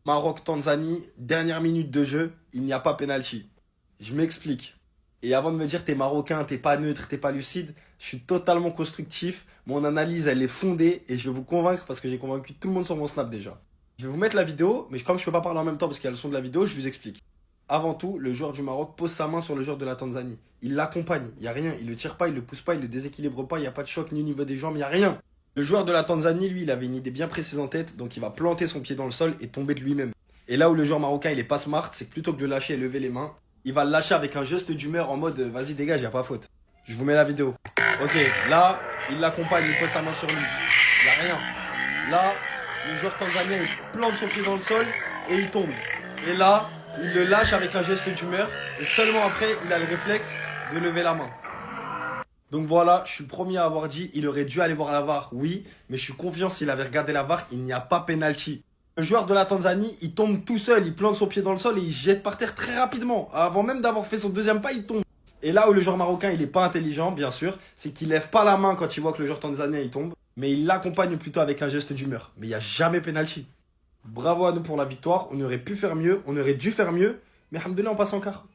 Maroc-Tanzanie, dernière minute de jeu, il n'y a pas penalty. Je m'explique. Et avant de me dire t'es marocain, t'es pas neutre, t'es pas lucide, je suis totalement constructif. Mon analyse, elle est fondée et je vais vous convaincre parce que j'ai convaincu tout le monde sur mon snap déjà. Je vais vous mettre la vidéo, mais comme je peux pas parler en même temps parce qu'il y a le son de la vidéo, je vous explique. Avant tout, le joueur du Maroc pose sa main sur le joueur de la Tanzanie. Il l'accompagne, il n'y a rien, il le tire pas, il le pousse pas, il le déséquilibre pas, il n'y a pas de choc ni au niveau des jambes, il n'y a rien. Le joueur de la Tanzanie, lui, il avait une idée bien précise en tête, donc il va planter son pied dans le sol et tomber de lui-même. Et là où le joueur marocain, il est pas smart, c'est que plutôt que de lâcher et lever les mains, il va le lâcher avec un geste d'humeur en mode vas-y dégage, y a pas faute. Je vous mets la vidéo. Ok, là, il l'accompagne, il pose sa main sur lui. Y a rien. Là, le joueur tanzanien, il plante son pied dans le sol et il tombe. Et là, il le lâche avec un geste d'humeur et seulement après, il a le réflexe de lever la main. Donc voilà, je suis le premier à avoir dit, il aurait dû aller voir la VAR, oui, mais je suis confiant s'il avait regardé la VAR, il n'y a pas penalty. Le joueur de la Tanzanie, il tombe tout seul, il plante son pied dans le sol et il jette par terre très rapidement. Avant même d'avoir fait son deuxième pas, il tombe. Et là où le joueur marocain, il est pas intelligent, bien sûr, c'est qu'il lève pas la main quand il voit que le joueur tanzanien, il tombe, mais il l'accompagne plutôt avec un geste d'humeur. Mais il n'y a jamais penalty. Bravo à nous pour la victoire, on aurait pu faire mieux, on aurait dû faire mieux, mais alhamdoulilah, on passe en quart.